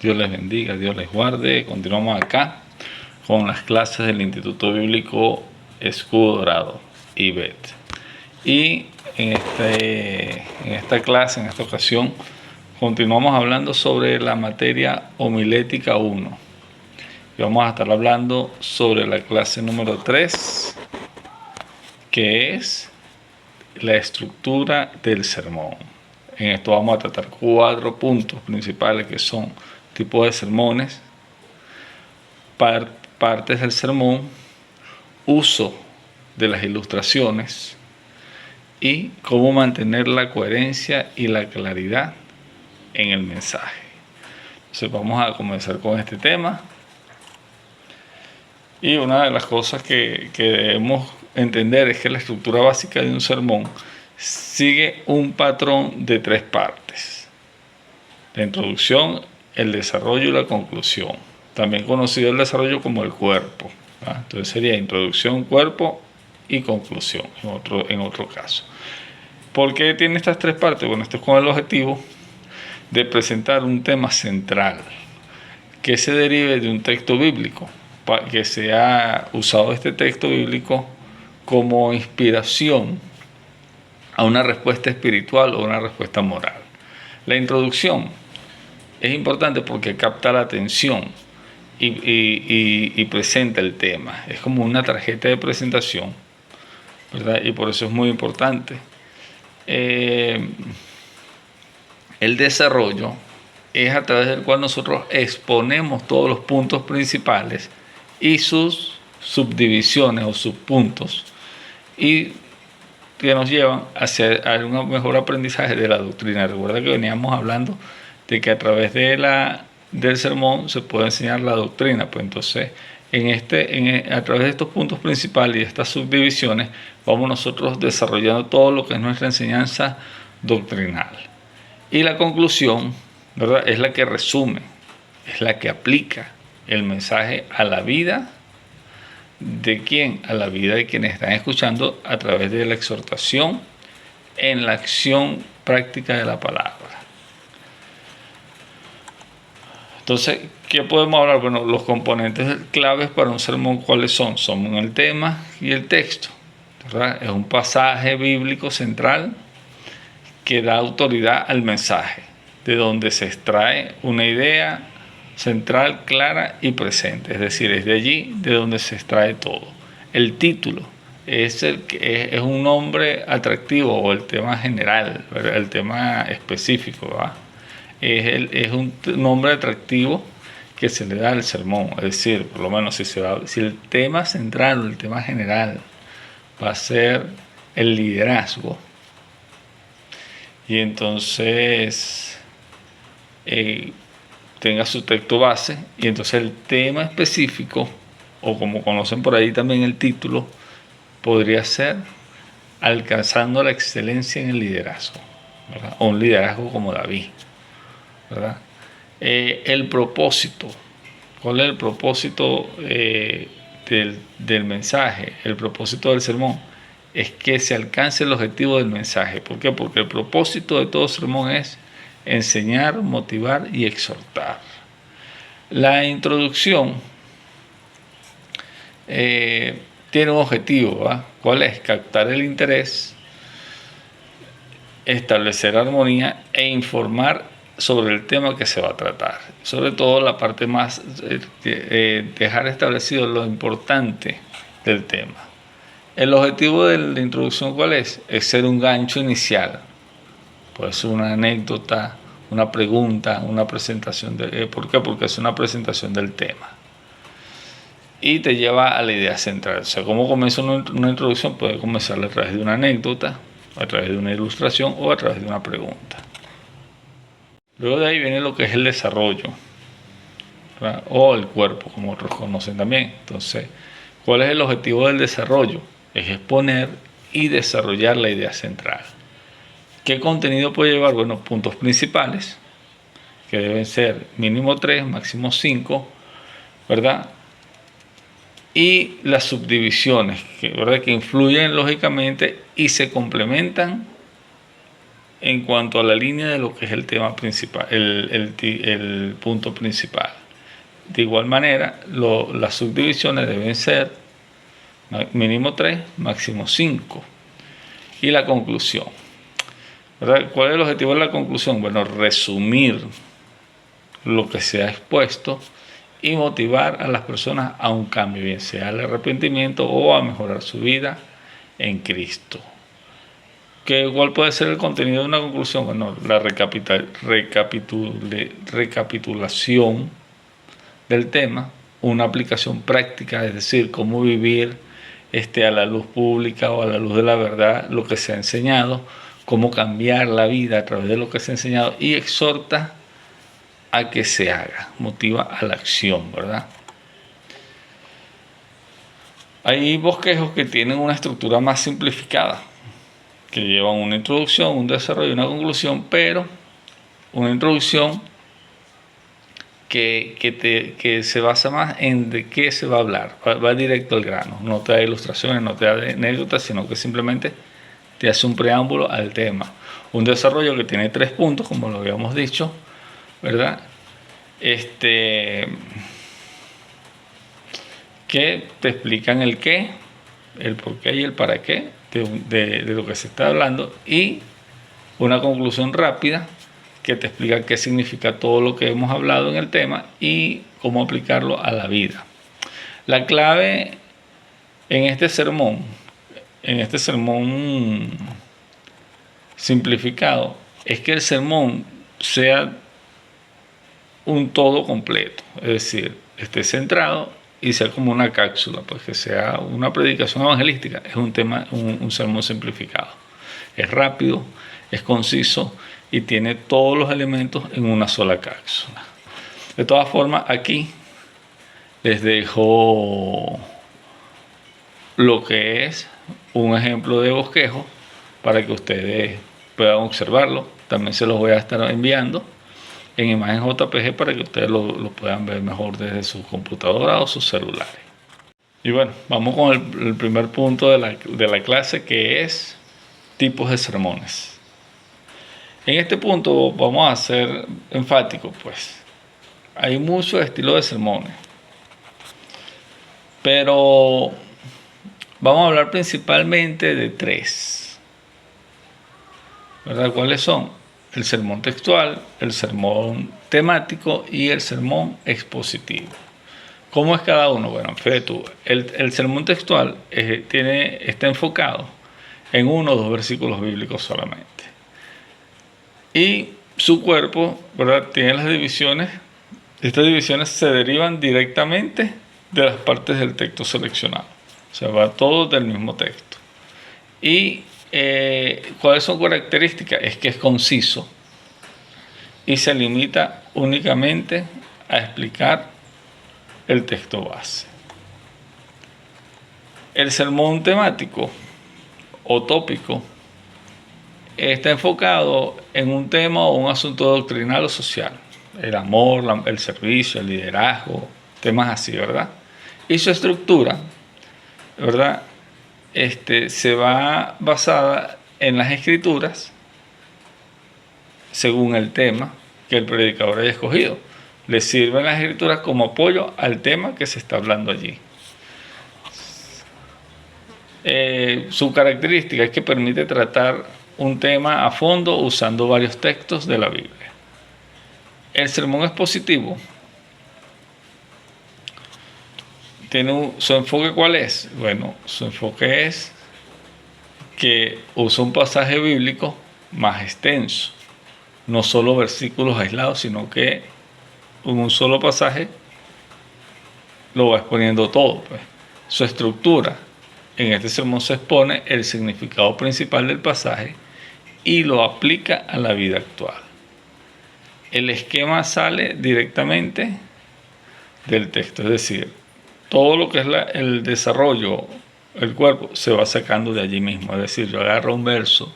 Dios les bendiga, Dios les guarde. Continuamos acá con las clases del Instituto Bíblico Escudo Dorado, IBET. Y en esta clase, en esta ocasión, continuamos hablando sobre la materia homilética 1. Y vamos a estar hablando sobre la clase número 3, que es la estructura del sermón. En esto vamos a tratar 4 puntos principales, que son tipos de sermones, partes del sermón, uso de las ilustraciones y cómo mantener la coherencia y la claridad en el mensaje. Entonces vamos a comenzar con este tema. Y una de las cosas que debemos entender es que la estructura básica de un sermón sigue un patrón de 3 partes: la introducción, el desarrollo y la conclusión, también conocido el desarrollo como el cuerpo. Entonces sería introducción, cuerpo y conclusión en otro caso. ¿Por qué tiene estas 3 partes? Bueno, esto es con el objetivo de presentar un tema central que se derive de un texto bíblico, que se ha usado este texto bíblico como inspiración a una respuesta espiritual o una respuesta moral. La introducción es importante porque capta la atención y presenta el tema. Es como una tarjeta de presentación, ¿verdad? Y por eso es muy importante. El desarrollo es a través del cual nosotros exponemos todos los puntos principales y sus subdivisiones o subpuntos, y que nos llevan hacia un mejor aprendizaje de la doctrina. Recuerda que veníamos hablando de que a través del sermón se puede enseñar la doctrina. Pues entonces, a través de estos puntos principales y de estas subdivisiones, vamos nosotros desarrollando todo lo que es nuestra enseñanza doctrinal. Y la conclusión, ¿verdad?, es la que resume, es la que aplica el mensaje a la vida de quién, a la vida de quienes están escuchando, a través de la exhortación en la acción práctica de la palabra. Entonces, ¿qué podemos hablar? Bueno, los componentes claves para un sermón, ¿cuáles son? Son el tema y el texto, ¿verdad? Es un pasaje bíblico central que da autoridad al mensaje, de donde se extrae una idea central, clara y presente. Es decir, es de allí de donde se extrae todo. El título es un nombre atractivo, o el tema general, ¿verdad?, el tema específico, ¿verdad? Es un nombre atractivo que se le da al sermón. Es decir, por lo menos si el tema central o el tema general va a ser el liderazgo, y entonces tenga su texto base, y entonces el tema específico, o como conocen por ahí también el título, podría ser alcanzando la excelencia en el liderazgo, ¿verdad?, o un liderazgo como David, ¿verdad? El propósito. ¿Cuál es el propósito del mensaje? El propósito del sermón es que se alcance el objetivo del mensaje. ¿Por qué? Porque el propósito de todo sermón es enseñar, motivar y exhortar. La introducción tiene un objetivo, ¿verdad? ¿Cuál es? Captar el interés, establecer armonía e informar sobre el tema que se va a tratar. Sobre todo la parte más, dejar establecido lo importante del tema. El objetivo de la introducción, ¿cuál es? Es ser un gancho inicial. Puede ser una anécdota, una pregunta, una presentación. ¿Por qué? Porque es una presentación del tema. Y te lleva a la idea central. O sea, ¿cómo comienza una introducción? Puede comenzar a través de una anécdota, a través de una ilustración o a través de una pregunta. Luego de ahí viene lo que es el desarrollo, ¿verdad?, o el cuerpo, como otros conocen también. Entonces, ¿cuál es el objetivo del desarrollo? Es exponer y desarrollar la idea central. ¿Qué contenido puede llevar? Bueno, puntos principales, que deben ser mínimo 3, máximo 5, ¿verdad? Y las subdivisiones, ¿verdad?, que influyen lógicamente y se complementan en cuanto a la línea de lo que es el tema principal, el punto principal. De igual manera, las subdivisiones deben ser mínimo 3, máximo 5. Y la conclusión, ¿verdad? ¿Cuál es el objetivo de la conclusión? Bueno, resumir lo que se ha expuesto y motivar a las personas a un cambio, bien sea al arrepentimiento o a mejorar su vida en Cristo. ¿Cuál puede ser el contenido de una conclusión? Bueno, la recapitulación del tema, una aplicación práctica, es decir, cómo vivir a la luz pública o a la luz de la verdad lo que se ha enseñado, cómo cambiar la vida a través de lo que se ha enseñado, y exhorta a que se haga, motiva a la acción, ¿verdad? Hay bosquejos que tienen una estructura más simplificada, que llevan una introducción, un desarrollo y una conclusión, pero una introducción que se basa más en de qué se va a hablar, va directo al grano, no te da ilustraciones, no te da anécdotas, sino que simplemente te hace un preámbulo al tema. Un desarrollo que tiene 3 puntos, como lo habíamos dicho, ¿verdad? Que te explican el qué, el por qué y el para qué de lo que se está hablando, y una conclusión rápida que te explica qué significa todo lo que hemos hablado en el tema y cómo aplicarlo a la vida. La clave en este sermón simplificado, es que el sermón sea un todo completo, es decir, esté centrado y sea como una cápsula, pues que sea una predicación evangelística. Es un sermón simplificado. Es rápido, es conciso y tiene todos los elementos en una sola cápsula. De todas formas, aquí les dejo lo que es un ejemplo de bosquejo para que ustedes puedan observarlo. También se los voy a estar enviando en imagen JPG para que ustedes lo puedan ver mejor desde su computadora o sus celulares. Y bueno, vamos con el primer punto de la clase, que es tipos de sermones. En este punto vamos a ser enfáticos, pues. Hay muchos estilos de sermones, pero vamos a hablar principalmente de 3, ¿verdad? ¿Cuáles son? El sermón textual, el sermón temático y el sermón expositivo. ¿Cómo es cada uno? Bueno, fíjate tú, el sermón textual está enfocado en 1 o 2 versículos bíblicos solamente. Y su cuerpo, ¿verdad?, tiene las divisiones. Estas divisiones se derivan directamente de las partes del texto seleccionado. O sea, va todo del mismo texto. Y ¿cuáles son características? Es que es conciso y se limita únicamente a explicar el texto base. El sermón temático o tópico está enfocado en un tema o un asunto doctrinal o social. El amor, el servicio, el liderazgo, temas así, ¿verdad? Y su estructura, ¿verdad?, se va basada en las escrituras según el tema que el predicador haya escogido. Le sirven las escrituras como apoyo al tema que se está hablando allí. Su característica es que permite tratar un tema a fondo usando varios textos de la Biblia. El sermón expositivo tiene su enfoque. ¿Cuál es? Bueno, su enfoque es que usa un pasaje bíblico más extenso, no solo versículos aislados, sino que en un solo pasaje lo va exponiendo todo, pues. Su estructura: en este sermón se expone el significado principal del pasaje y lo aplica a la vida actual. El esquema sale directamente del texto, es decir, todo lo que es el desarrollo, el cuerpo, se va sacando de allí mismo. Es decir, yo agarro un verso,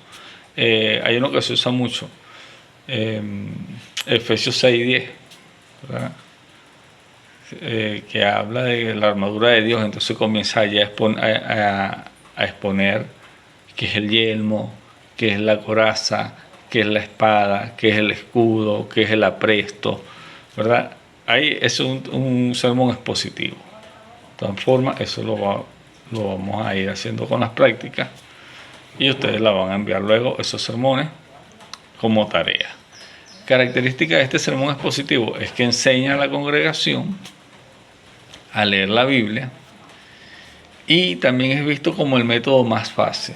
hay uno que se usa mucho, Efesios 6:10, ¿verdad?, que habla de la armadura de Dios. Entonces comienza ya a exponer qué es el yelmo, qué es la coraza, qué es la espada, qué es el escudo, qué es el apresto, ¿verdad? Ahí es un sermón expositivo. De todas formas, eso lo vamos a ir haciendo con las prácticas y ustedes la van a enviar luego esos sermones como tarea. Característica de este sermón expositivo es que enseña a la congregación a leer la Biblia y también es visto como el método más fácil,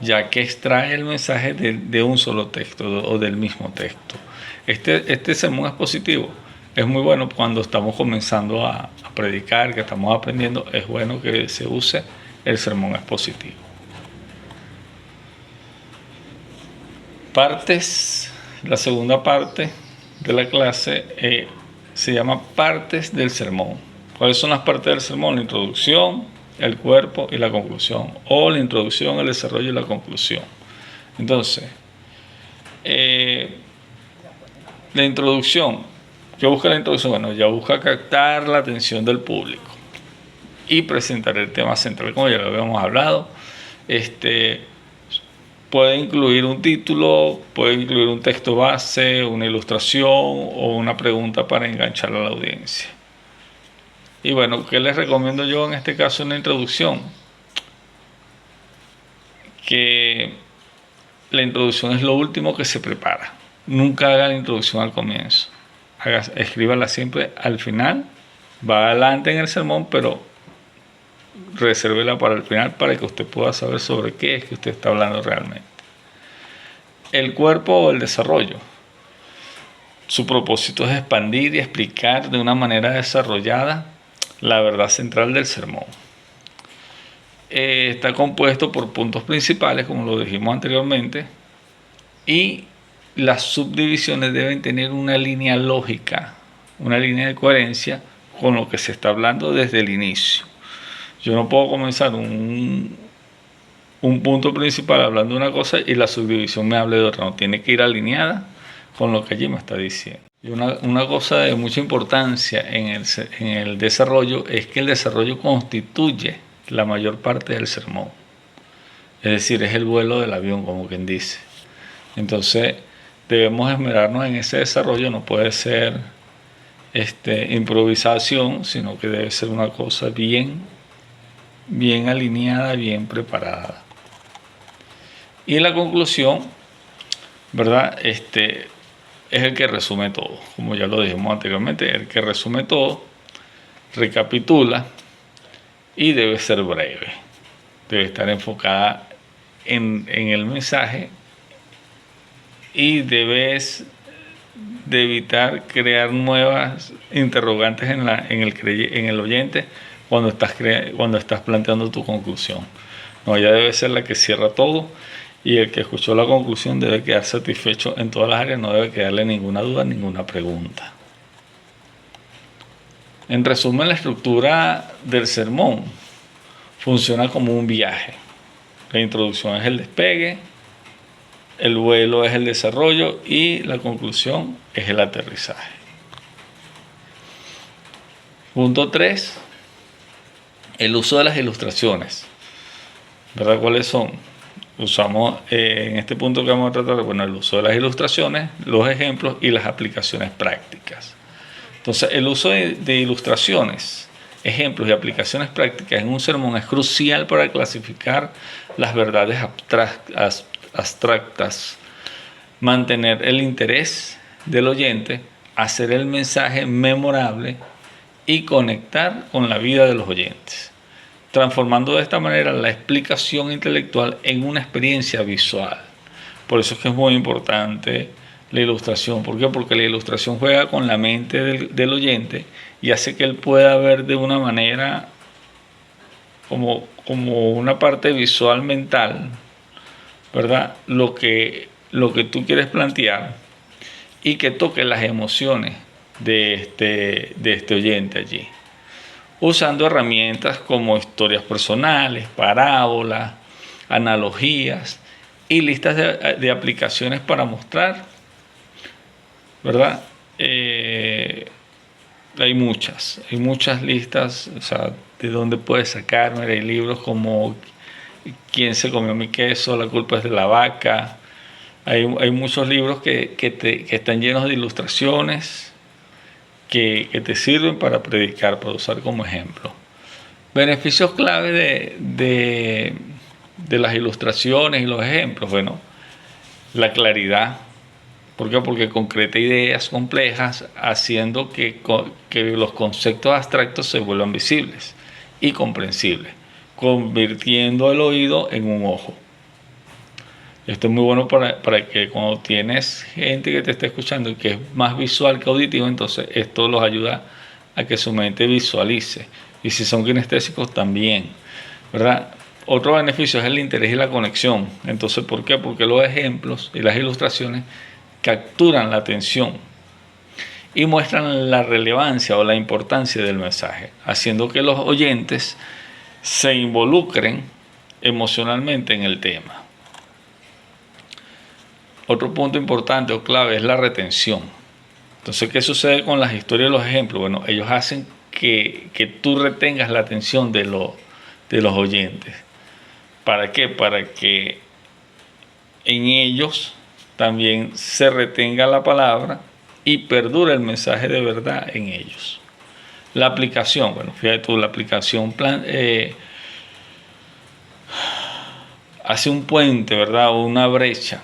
ya que extrae el mensaje de un solo texto o del mismo texto. Este sermón expositivo es muy bueno cuando estamos comenzando a predicar, que estamos aprendiendo, es bueno que se use el sermón expositivo. La segunda parte de la clase se llama partes del sermón. ¿Cuáles son las partes del sermón? La introducción, el cuerpo y la conclusión, o la introducción, el desarrollo y la conclusión. Entonces, la introducción, ¿qué busca la introducción? Bueno, ya busca captar la atención del público y presentar el tema central, como ya lo habíamos hablado. Puede incluir un título, puede incluir un texto base, una ilustración o una pregunta para enganchar a la audiencia. Y bueno, ¿qué les recomiendo yo en este caso en la introducción? Que la introducción es lo último que se prepara. Nunca haga la introducción al comienzo. Escríbala siempre al final. Va adelante en el sermón, pero resérvela para el final para que usted pueda saber sobre qué es que usted está hablando realmente. El cuerpo o el desarrollo. Su propósito es expandir y explicar de una manera desarrollada la verdad central del sermón. Está compuesto por puntos principales, como lo dijimos anteriormente, y las subdivisiones deben tener una línea lógica, una línea de coherencia con lo que se está hablando desde el inicio. Yo no puedo comenzar un punto principal hablando de una cosa y la subdivisión me hable de otra. No, tiene que ir alineada con lo que allí me está diciendo. Y una cosa de mucha importancia en el desarrollo es que el desarrollo constituye la mayor parte del sermón. Es decir, es el vuelo del avión, como quien dice. Entonces, debemos esmerarnos en ese desarrollo. No puede ser improvisación, sino que debe ser una cosa bien alineada, bien preparada. Y la conclusión, ¿verdad? Es el que resume todo. Como ya lo dijimos anteriormente, el que resume todo, recapitula y debe ser breve. Debe estar enfocada en el mensaje y debes de evitar crear nuevas interrogantes en el oyente cuando estás planteando tu conclusión. No, ella debe ser la que cierra todo y el que escuchó la conclusión debe quedar satisfecho en todas las áreas, no debe quedarle ninguna duda, ninguna pregunta. En resumen, la estructura del sermón funciona como un viaje. La introducción es el despegue, el vuelo es el desarrollo y la conclusión es el aterrizaje. Punto 3. El uso de las ilustraciones. ¿Verdad? ¿Cuáles son? Usamos en este punto que vamos a tratar, bueno, el uso de las ilustraciones, los ejemplos y las aplicaciones prácticas. Entonces, el uso de ilustraciones, ejemplos y aplicaciones prácticas en un sermón es crucial para clasificar las verdades abstractas, mantener el interés del oyente, hacer el mensaje memorable y conectar con la vida de los oyentes, transformando de esta manera la explicación intelectual en una experiencia visual. Por eso es que es muy importante la ilustración. ¿Por qué? Porque la ilustración juega con la mente del oyente y hace que él pueda ver de una manera como una parte visual mental, ¿verdad? Lo que tú quieres plantear y que toque las emociones de este oyente allí, usando herramientas como historias personales, parábolas, analogías y listas de aplicaciones para mostrar, ¿verdad? Hay muchas listas, o sea, de dónde puedes sacar. Mira, hay libros como ¿Quién se comió mi queso? La culpa es de la vaca, Hay muchos libros que están llenos de ilustraciones que te sirven para predicar, para usar como ejemplo. Beneficios clave de las ilustraciones y los ejemplos. Bueno, la claridad. ¿Por qué? Porque concreta ideas complejas, haciendo que los conceptos abstractos se vuelvan visibles y comprensibles, convirtiendo el oído en un ojo. Esto es muy bueno para que cuando tienes gente que te está escuchando y que es más visual que auditivo, entonces esto los ayuda a que su mente visualice. Y si son kinestésicos también, ¿verdad? Otro beneficio es el interés y la conexión. Entonces, ¿por qué? Porque los ejemplos y las ilustraciones capturan la atención y muestran la relevancia o la importancia del mensaje, haciendo que los oyentes se involucren emocionalmente en el tema. Otro punto importante o clave es la retención. Entonces, ¿qué sucede con las historias y los ejemplos? Bueno, ellos hacen que tú retengas la atención de los oyentes. ¿Para qué? Para que en ellos también se retenga la palabra y perdure el mensaje de verdad en ellos. La aplicación, bueno, fíjate tú, la aplicación hace un puente, ¿verdad? O una brecha.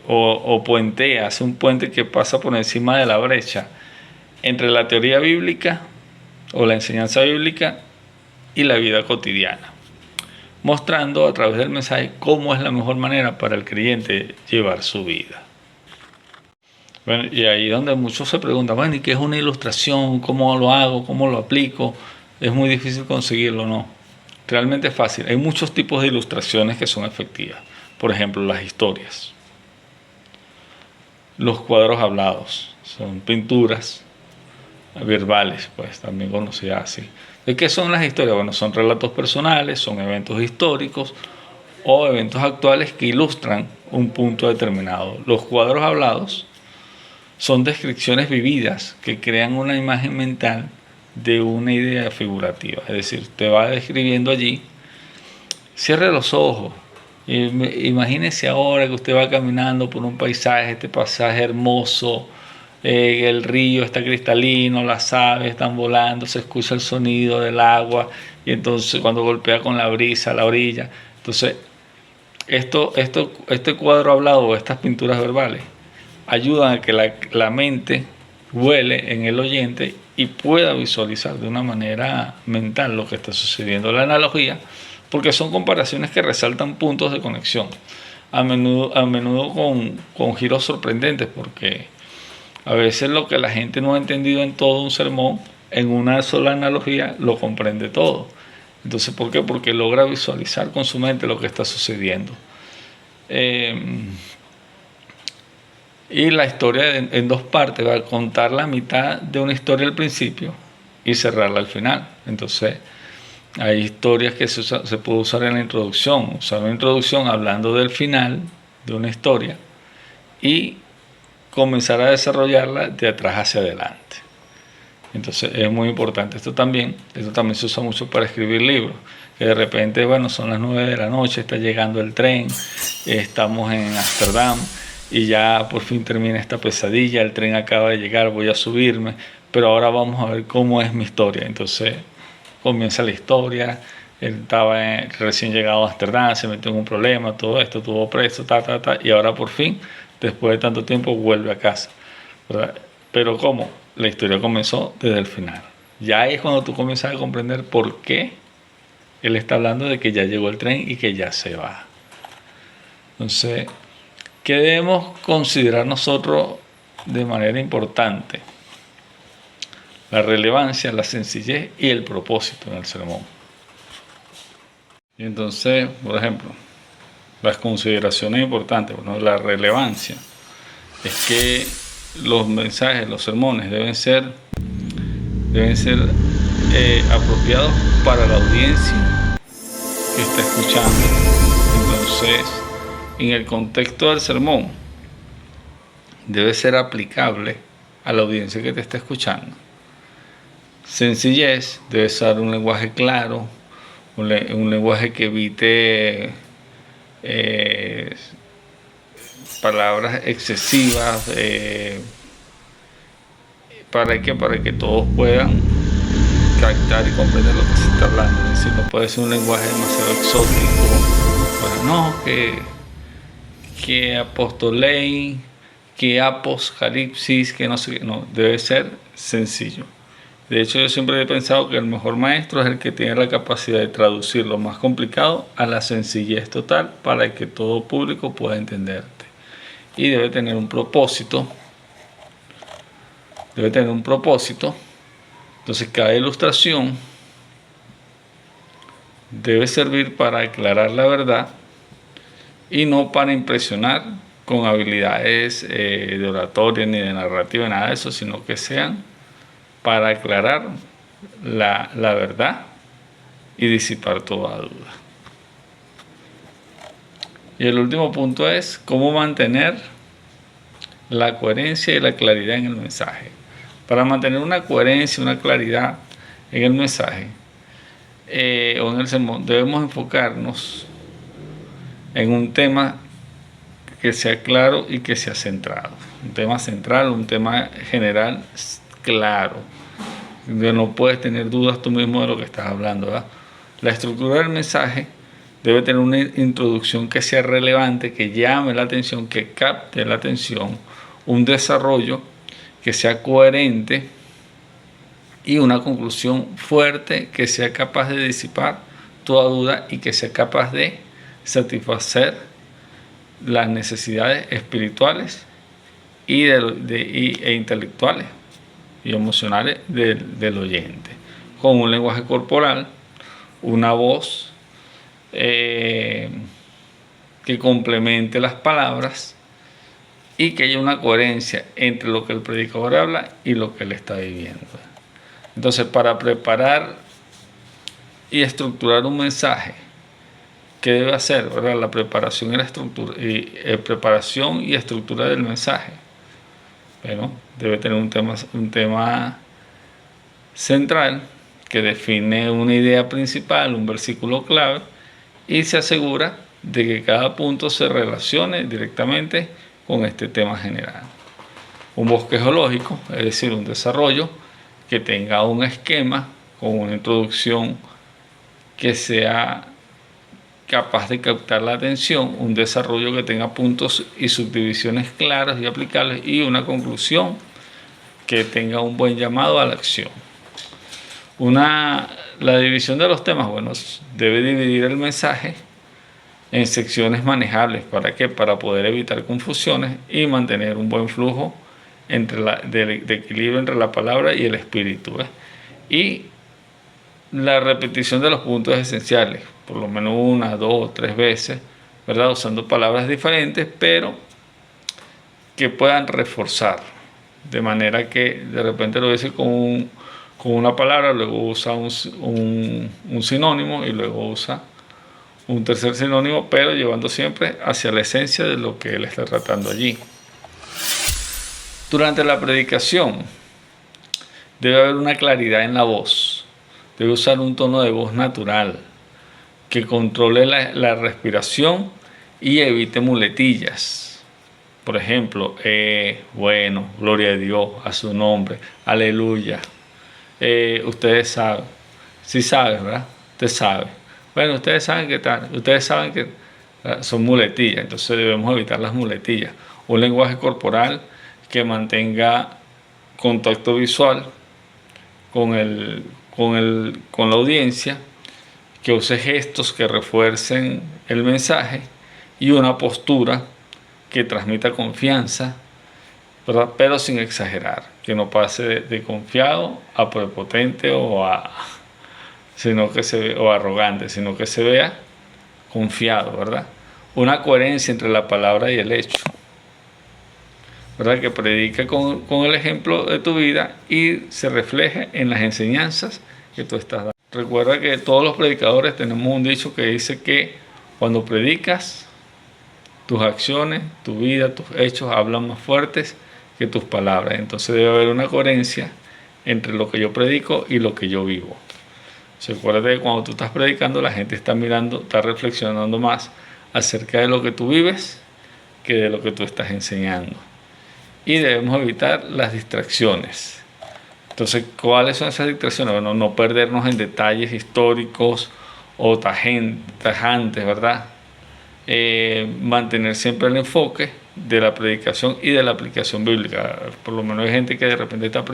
O puentea, hace un puente que pasa por encima de la brecha entre la teoría bíblica o la enseñanza bíblica y la vida cotidiana, mostrando a través del mensaje cómo es la mejor manera para el creyente llevar su vida. Bueno, y ahí es donde muchos se preguntan, bueno, ¿y qué es una ilustración? ¿Cómo lo hago? ¿Cómo lo aplico? Es muy difícil conseguirlo, ¿no? Realmente es fácil. Hay muchos tipos de ilustraciones que son efectivas. Por ejemplo, las historias. Los cuadros hablados. Son pinturas verbales, pues también conocidas así. ¿De qué son las historias? Bueno, son relatos personales, son eventos históricos o eventos actuales que ilustran un punto determinado. Los cuadros hablados son descripciones vividas que crean una imagen mental de una idea figurativa. Es decir, te va describiendo allí. Cierre los ojos. Imagínese ahora que usted va caminando por un paisaje, este paisaje hermoso, el río está cristalino, las aves están volando, se escucha el sonido del agua y entonces cuando golpea con la brisa a la orilla. Entonces, este cuadro hablado o estas pinturas verbales ayudan a que la mente vuele en el oyente y pueda visualizar de una manera mental lo que está sucediendo. La analogía, porque son comparaciones que resaltan puntos de conexión, a menudo con giros sorprendentes, porque a veces lo que la gente no ha entendido en todo un sermón, en una sola analogía lo comprende todo. Entonces, ¿por qué? Porque logra visualizar con su mente lo que está sucediendo. Y la historia en dos partes, va a contar la mitad de una historia al principio y cerrarla al final. Entonces, hay historias que se puede usar en la introducción. Usar una introducción hablando del final de una historia y comenzar a desarrollarla de atrás hacia adelante. Entonces es muy importante esto también se usa mucho para escribir libros, que de repente, bueno, son las 9 de la noche, está llegando el tren, estamos en Ámsterdam y ya por fin termina esta pesadilla, el tren acaba de llegar, voy a subirme, pero ahora vamos a ver cómo es mi historia. Entonces comienza la historia. Él estaba recién llegado a Ámsterdam, se metió en un problema, todo esto, estuvo preso, y ahora por fin, después de tanto tiempo, vuelve a casa, ¿verdad? Pero ¿cómo? La historia comenzó desde el final. Ya ahí es cuando tú comienzas a comprender por qué él está hablando de que ya llegó el tren y que ya se va. Entonces, ¿qué debemos considerar nosotros de manera importante? La relevancia, la sencillez y el propósito en el sermón. Y entonces, por ejemplo, las consideraciones importantes, bueno, la relevancia es que los mensajes, los sermones deben ser apropiados para la audiencia que está escuchando. Entonces, en el contexto del sermón, debe ser aplicable a la audiencia que te está escuchando. Sencillez, debe ser un lenguaje claro, un lenguaje que evite palabras excesivas, para que todos puedan captar y comprender lo que se está hablando. Es decir, no puede ser un lenguaje demasiado exótico. Bueno, no, que apostolei, que apocalipsis, que no sé qué. No, debe ser sencillo. De hecho, yo siempre he pensado que el mejor maestro es el que tiene la capacidad de traducir lo más complicado a la sencillez total para que todo público pueda entenderte. Y debe tener un propósito. Entonces, cada ilustración debe servir para aclarar la verdad y no para impresionar con habilidades de oratoria ni de narrativa, nada de eso, sino que sean para aclarar la verdad y disipar toda duda. Y el último punto es cómo mantener la coherencia y la claridad en el mensaje. Para mantener una coherencia, una claridad en el mensaje o en el sermón, debemos enfocarnos en un tema que sea claro y que sea centrado. Un tema central, un tema general claro. No puedes tener dudas tú mismo de lo que estás hablando, ¿verdad? La estructura del mensaje debe tener una introducción que sea relevante, que llame la atención, que capte la atención, un desarrollo que sea coherente y una conclusión fuerte que sea capaz de disipar toda duda y que sea capaz de satisfacer las necesidades espirituales e intelectuales y emocionales del oyente, con un lenguaje corporal, una voz que complemente las palabras y que haya una coherencia entre lo que el predicador habla y lo que él está viviendo. Entonces, para preparar y estructurar un mensaje, ¿qué debe hacer? ¿Verdad? La preparación y la estructura, preparación y estructura del mensaje. Bueno, debe tener un tema central que define una idea principal, un versículo clave, y se asegura de que cada punto se relacione directamente con este tema general. Un bosquejo lógico, es decir, un desarrollo que tenga un esquema con una introducción que sea capaz de captar la atención, un desarrollo que tenga puntos y subdivisiones claras y aplicables y una conclusión que tenga un buen llamado a la acción. La división de los temas, bueno, debe dividir el mensaje en secciones manejables. ¿Para qué? Para poder evitar confusiones y mantener un buen flujo de equilibrio entre la palabra y el espíritu. Y la repetición de los puntos esenciales, por lo menos 1, 2, 3 veces, ¿verdad? Usando palabras diferentes, pero que puedan reforzar, de manera que de repente lo dice con una palabra, luego usa un sinónimo y luego usa un tercer sinónimo, pero llevando siempre hacia la esencia de lo que él está tratando allí. Durante la predicación debe haber una claridad en la voz, debe usar un tono de voz natural que controle la respiración y evite muletillas. Por ejemplo, bueno, gloria a Dios, a su nombre, aleluya. Ustedes saben, sí saben, ¿verdad? Usted sabe. Bueno, ustedes saben qué tal, ustedes saben que son muletillas, entonces debemos evitar las muletillas. Un lenguaje corporal que mantenga contacto visual con la audiencia, que use gestos que refuercen el mensaje y una postura que transmita confianza, ¿verdad? Pero sin exagerar, que no pase de confiado a prepotente o arrogante, sino que se vea confiado, ¿verdad? Una coherencia entre la palabra y el hecho, ¿verdad? Que predica con el ejemplo de tu vida y se refleje en las enseñanzas que tú estás dando. Recuerda que todos los predicadores tenemos un dicho que dice que cuando predicas, tus acciones, tu vida, tus hechos hablan más fuertes que tus palabras. Entonces debe haber una coherencia entre lo que yo predico y lo que yo vivo. Recuerda que cuando tú estás predicando, la gente está mirando, está reflexionando más acerca de lo que tú vives que de lo que tú estás enseñando. Y debemos evitar las distracciones. Entonces, ¿cuáles son esas distracciones? Bueno, no perdernos en detalles históricos o tajantes, ¿verdad? Mantener siempre el enfoque de la predicación y de la aplicación bíblica. Por lo menos hay gente que de repente está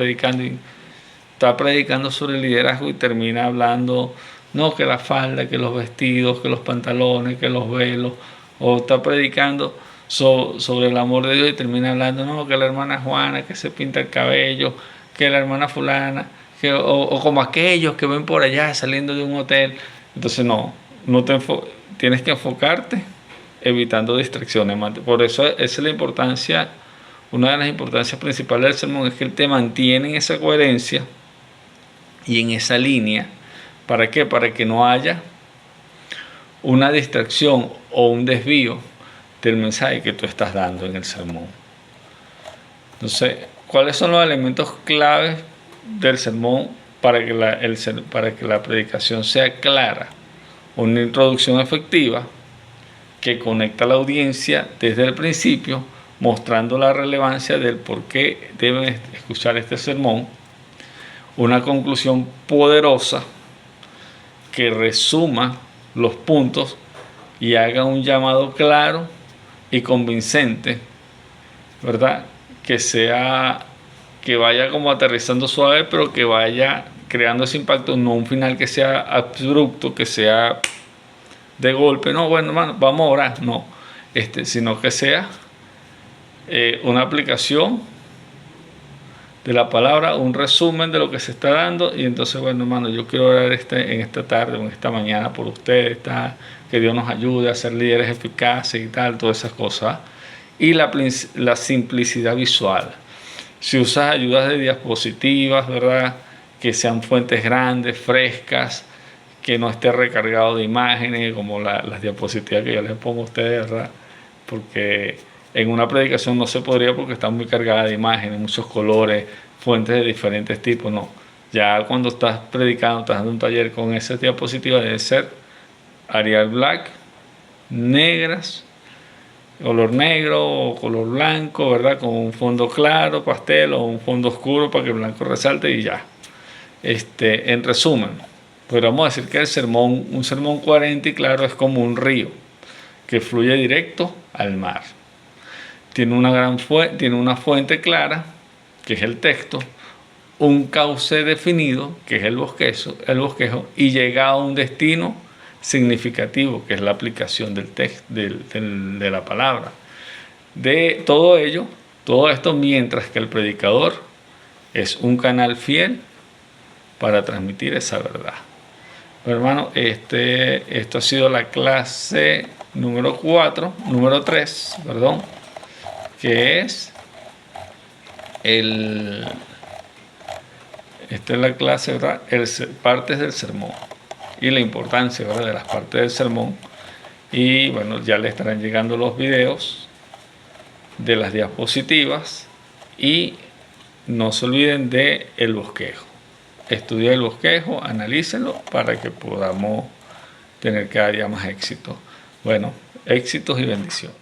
predicando sobre el liderazgo y termina hablando, no, que la falda, que los vestidos, que los pantalones, que los velos, o está predicando sobre el amor de Dios y termina hablando, no, que la hermana Juana que se pinta el cabello, que la hermana fulana, o como aquellos que ven por allá saliendo de un hotel. Entonces tienes que enfocarte evitando distracciones. Por eso esa es la importancia, una de las importancias principales del sermón es que él te mantiene en esa coherencia y en esa línea. ¿Para qué? Para que no haya una distracción o un desvío del mensaje que tú estás dando en el sermón. Entonces, ¿cuáles son los elementos claves del sermón para que la predicación sea clara? Una introducción efectiva que conecta a la audiencia desde el principio, mostrando la relevancia del por qué deben escuchar este sermón. Una conclusión poderosa que resuma los puntos y haga un llamado claro y convincente, ¿verdad? Que vaya como aterrizando suave, pero que vaya creando ese impacto, no un final que sea abrupto, que sea de golpe, no, bueno, hermano, vamos a orar, no, sino que sea una aplicación de la palabra, un resumen de lo que se está dando. Y entonces, bueno, hermano, yo quiero orar en esta tarde o en esta mañana por ustedes, que Dios nos ayude a ser líderes eficaces y tal, todas esas cosas. Y la simplicidad visual. Si usas ayudas de diapositivas, ¿verdad? Que sean fuentes grandes, frescas, que no esté recargado de imágenes como las diapositivas que yo les pongo a ustedes, ¿verdad? Porque en una predicación no se podría porque está muy cargada de imágenes, muchos colores, fuentes de diferentes tipos, no. Ya cuando estás predicando, estás dando un taller con esas diapositivas, debe ser Arial Black, negras, color negro o color blanco, ¿verdad? Con un fondo claro, pastel, o un fondo oscuro para que el blanco resalte y ya. En resumen, podríamos decir que un sermón coherente y claro es como un río que fluye directo al mar. Tiene una fuente clara, que es el texto, un cauce definido, que es el bosquejo, y llega a un destino significativo, que es la aplicación del texto, de la palabra. De todo esto mientras que el predicador es un canal fiel para transmitir esa verdad. Bueno, hermano, esto ha sido la clase número 3, que es esta es la clase, ¿verdad? Partes del sermón y la importancia, ¿verdad?, de las partes del sermón. Y bueno, ya le estarán llegando los videos de las diapositivas y no se olviden de el bosquejo. Estudien el bosquejo, analícenlo para que podamos tener cada día más éxito. Bueno, éxitos y bendiciones.